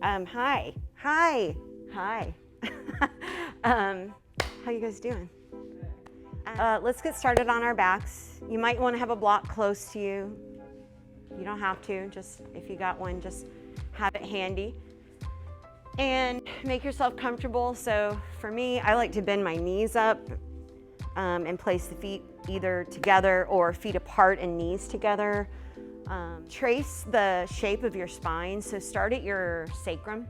Hi. How you guys doing? Let's get started on our backs. You might want to have a block close to you. You don't have to, just if you got one, just have it handy. And make yourself comfortable. So for me, I like to bend my knees up and place the feet either together or feet apart and knees together. Trace the shape of your spine. So start at your sacrum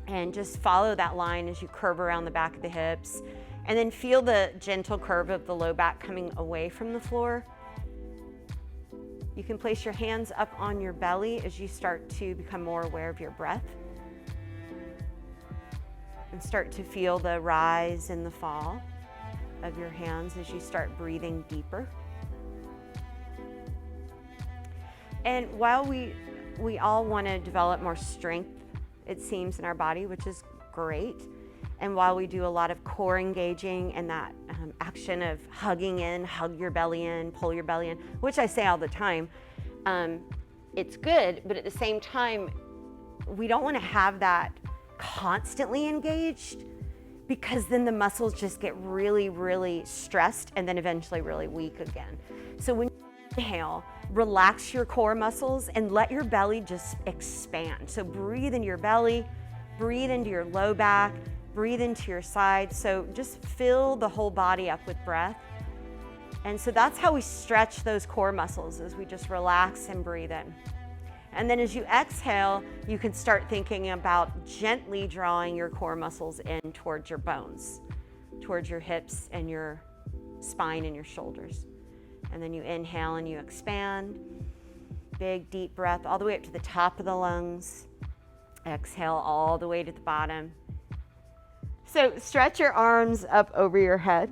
and just follow that line as you curve around the back of the hips. And then feel the gentle curve of the low back coming away from the floor. You can place your hands up on your belly as you start to become more aware of your breath. And start to feel the rise and the fall of your hands as you start breathing deeper. And while we all want to develop more strength, it seems, in our body, which is great. And while we do a lot of core engaging and that action of hugging in, hug your belly in, pull your belly in, which I say all the time, it's good, but at the same time, we don't want to have that constantly engaged, because then the muscles just get really, really stressed and then eventually really weak again. So when you inhale, relax your core muscles and let your belly just expand. So breathe into your belly, breathe into your low back, breathe into your sides. So just fill the whole body up with breath. And so that's how we stretch those core muscles, as we just relax and breathe in. And then as you exhale, you can start thinking about gently drawing your core muscles in towards your bones, towards your hips and your spine and your shoulders. And then you inhale and you expand. Big, deep breath all the way up to the top of the lungs. Exhale all the way to the bottom. So stretch your arms up over your head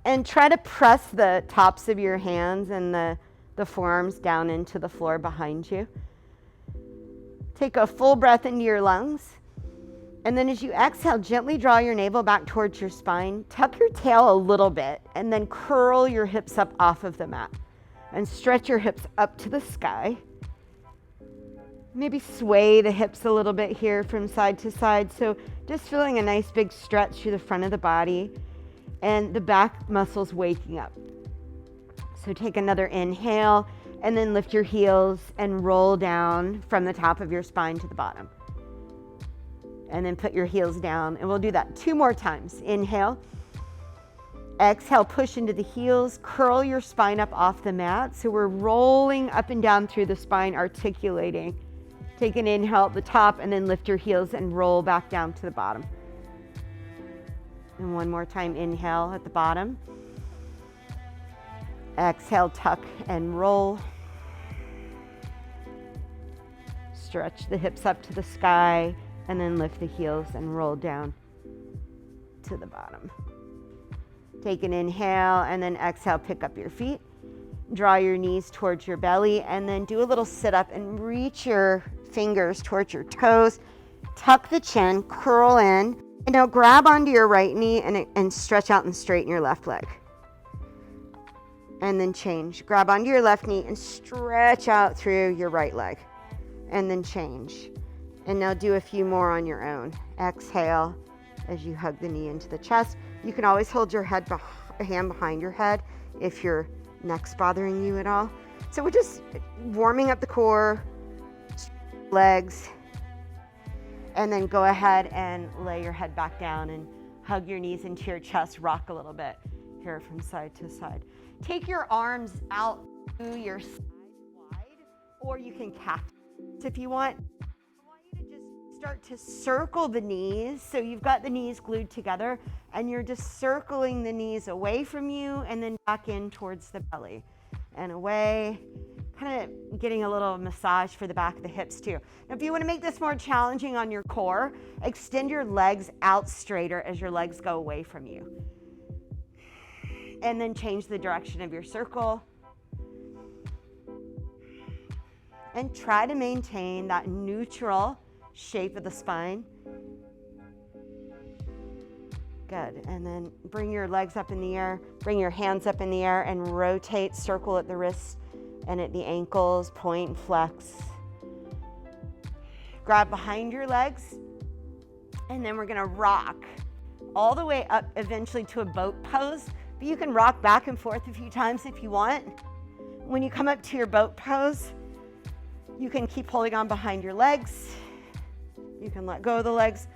and try to press the tops of your hands and the forearms down into the floor behind you. Take a full breath into your lungs. And then as you exhale, gently draw your navel back towards your spine. Tuck your tail a little bit and then curl your hips up off of the mat. And stretch your hips up to the sky. Maybe sway the hips a little bit here from side to side. So just feeling a nice big stretch through the front of the body and the back muscles waking up. So take another inhale and then lift your heels and roll down from the top of your spine to the bottom. And then put your heels down, and we'll do that 2 more times. Inhale. Exhale, push into the heels, curl your spine up off the mat. So we're rolling up and down through the spine, articulating. Take an inhale at the top and then lift your heels and roll back down to the bottom. And one more time, inhale at the bottom. Exhale, tuck and roll. Stretch the hips up to the sky and then lift the heels and roll down to the bottom. Take an inhale and then exhale, pick up your feet. Draw your knees towards your belly and then do a little sit up and reach your fingers towards your toes. Tuck the chin, curl in, and now grab onto your right knee and stretch out and straighten your left leg. And then change. Grab onto your left knee and stretch out through your right leg. And then change. And now do a few more on your own. Exhale as you hug the knee into the chest. You can always hold your hand behind your head if your neck's bothering you at all. So we're just warming up the core, legs, and then go ahead and lay your head back down and hug your knees into your chest. Rock a little bit here from side to side. Take your arms out to your side wide, or you can cactus if you want. I want you to just start to circle the knees. So you've got the knees glued together and you're just circling the knees away from you and then back in towards the belly and away, kind of getting a little massage for the back of the hips too. Now, if you want to make this more challenging on your core, extend your legs out straighter as your legs go away from you. And then change the direction of your circle. And try to maintain that neutral shape of the spine. Good. And then bring your legs up in the air, bring your hands up in the air and rotate, circle at the wrists and at the ankles, point and flex. Grab behind your legs, and then we're gonna rock all the way up eventually to a boat pose, but you can rock back and forth a few times if you want. When you come up to your boat pose, you can keep holding on behind your legs. You can let go of the legs,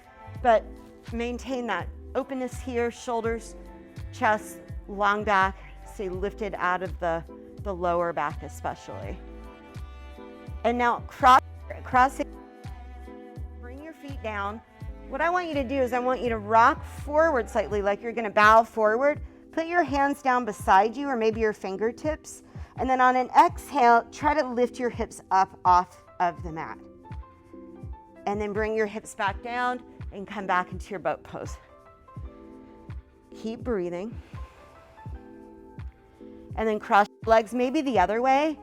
but maintain that openness here, shoulders, chest, long back, stay lifted out of the lower back especially. And now cross it, bring your feet down. What I want you to do is I want you to rock forward slightly like you're gonna bow forward. Put your hands down beside you or maybe your fingertips. And then on an exhale, try to lift your hips up off of the mat. And then bring your hips back down and come back into your boat pose. Keep breathing. And then cross your legs maybe the other way.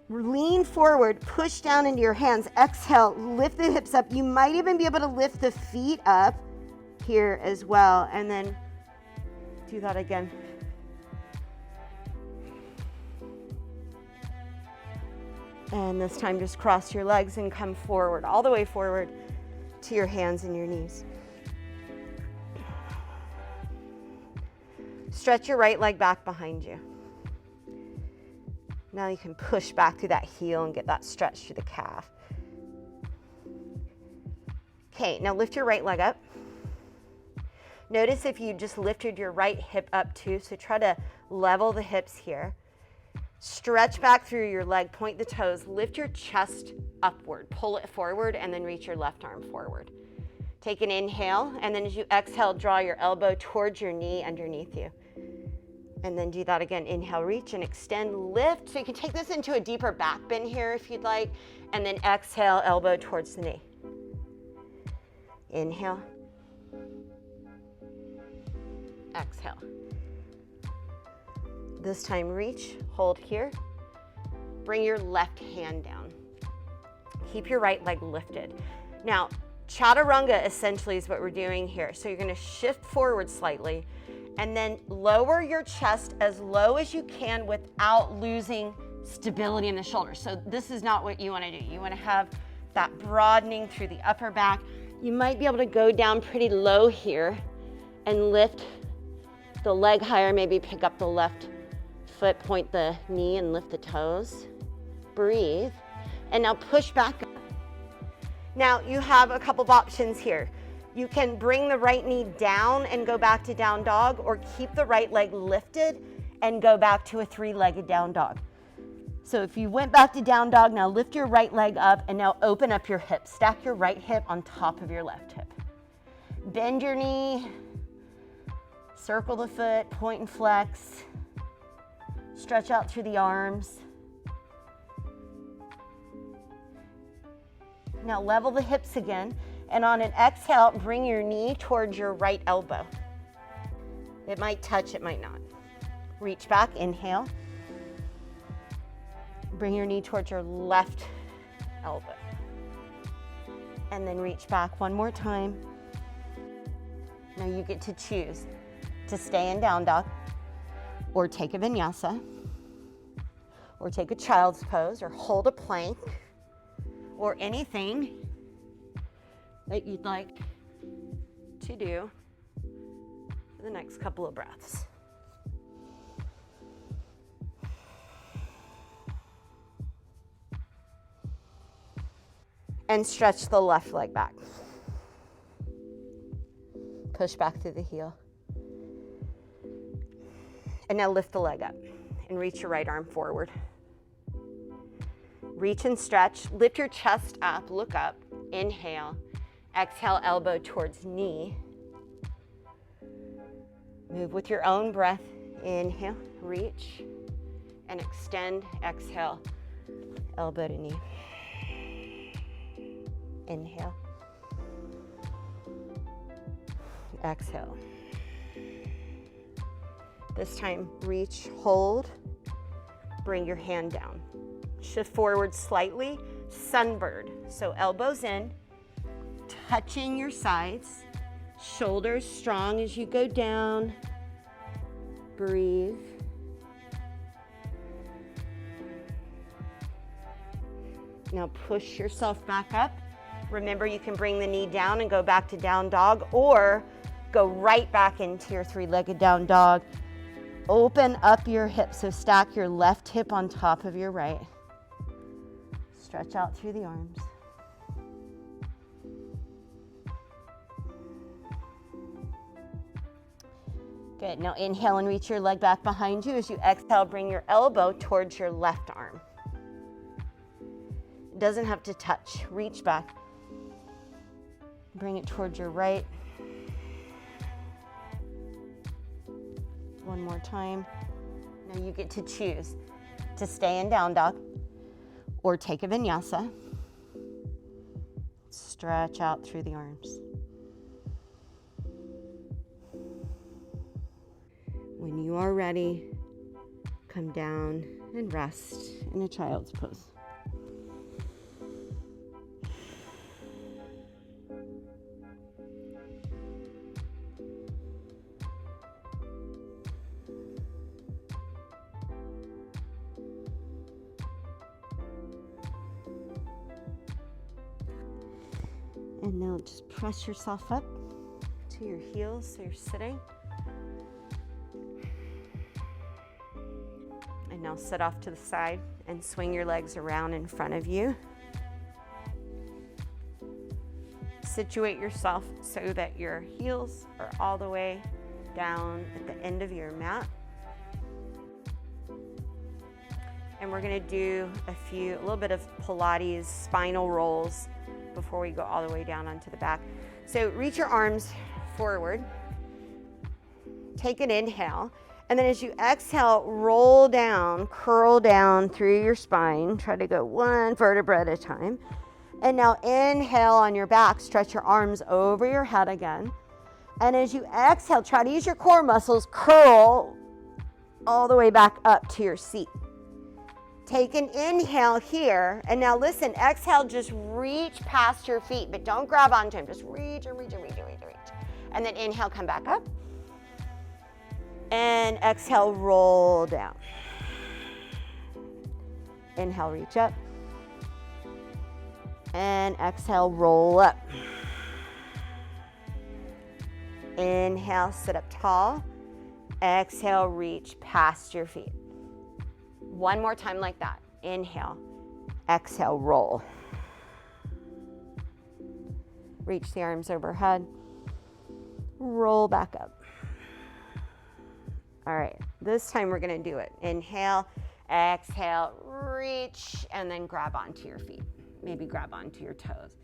Lean forward, push down into your hands. Exhale, lift the hips up. You might even be able to lift the feet up here as well. And then do that again. And this time just cross your legs and come forward, all the way forward to your hands and your knees. Stretch your right leg back behind you. Now you can push back through that heel and get that stretch through the calf. Okay, now lift your right leg up. Notice if you just lifted your right hip up too, so try to level the hips here. Stretch back through your leg, point the toes, lift your chest upward, pull it forward, and then reach your left arm forward. Take an inhale, and then as you exhale, draw your elbow towards your knee underneath you. And then do that again. Inhale, reach and extend, lift. So you can take this into a deeper back bend here if you'd like. And then exhale, elbow towards the knee. Inhale. Exhale. This time reach, hold here. Bring your left hand down. Keep your right leg lifted. Now, chaturanga essentially is what we're doing here. So you're gonna shift forward slightly and then lower your chest as low as you can without losing stability in the shoulders. So this is not what you wanna do. You wanna have that broadening through the upper back. You might be able to go down pretty low here and lift the leg higher, maybe pick up the left foot, point the knee and lift the toes. Breathe. And now push back up. Now you have a couple of options here. You can bring the right knee down and go back to down dog, or keep the right leg lifted and go back to a three-legged down dog. So if you went back to down dog, now lift your right leg up and now open up your hip. Stack your right hip on top of your left hip. Bend your knee, circle the foot, point and flex. Stretch out through the arms. Now level the hips again, and on an exhale, bring your knee towards your right elbow. It might touch, it might not. Reach back, inhale. Bring your knee towards your left elbow. And then reach back one more time. Now you get to choose to stay in down dog, or take a vinyasa, or take a child's pose, or hold a plank, or anything that you'd like to do for the next couple of breaths. And stretch the left leg back. Push back through the heel. And now lift the leg up and reach your right arm forward. Reach and stretch, lift your chest up, look up, inhale, exhale, elbow towards knee. Move with your own breath, inhale, reach, and extend, exhale, elbow to knee. Inhale, exhale. This time, reach, hold, bring your hand down. Shift forward slightly, sunbird. So elbows in, touching your sides, shoulders strong as you go down. Breathe. Now push yourself back up. Remember, you can bring the knee down and go back to down dog, or go right back into your three-legged down dog. Open up your hips, so stack your left hip on top of your right. Stretch out through the arms. Good. Now inhale and reach your leg back behind you. As you exhale, bring your elbow towards your left arm. It doesn't have to touch. Reach back. Bring it towards your right. One more time. Now you get to choose to stay in down dog or take a vinyasa. Stretch out through the arms. When you are ready, come down and rest in a child's pose. And now just press yourself up to your heels so you're sitting. And now sit off to the side and swing your legs around in front of you. Situate yourself so that your heels are all the way down at the end of your mat. And we're gonna do a little bit of Pilates spinal rolls before we go all the way down onto the back. So reach your arms forward, take an inhale, and then as you exhale, roll down, curl down through your spine. Try to go one vertebra at a time. And now inhale on your back, stretch your arms over your head again. And as you exhale, try to use your core muscles, curl all the way back up to your seat. Take an inhale here, and now listen, exhale, just reach past your feet, but don't grab onto them, just reach and reach and reach and reach and reach. And then inhale, come back up. And exhale, roll down. Inhale, reach up. And exhale, roll up. Inhale, sit up tall. Exhale, reach past your feet. One more time like that. Inhale, exhale, roll. Reach the arms overhead. Roll back up. All right, this time we're gonna do it. Inhale, exhale, reach, and then grab onto your feet. Maybe grab onto your toes.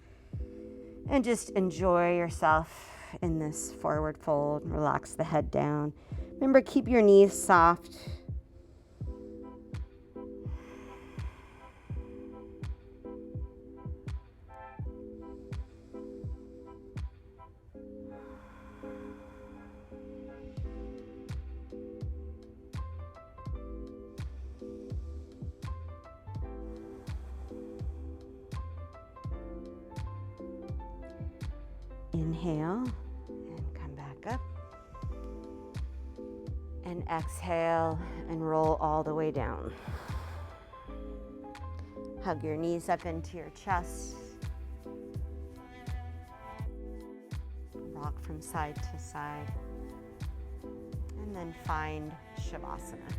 And just enjoy yourself in this forward fold. Relax the head down. Remember, keep your knees soft. Inhale and come back up. And exhale and roll all the way down. Hug your knees up into your chest. Rock from side to side. And then find Shavasana.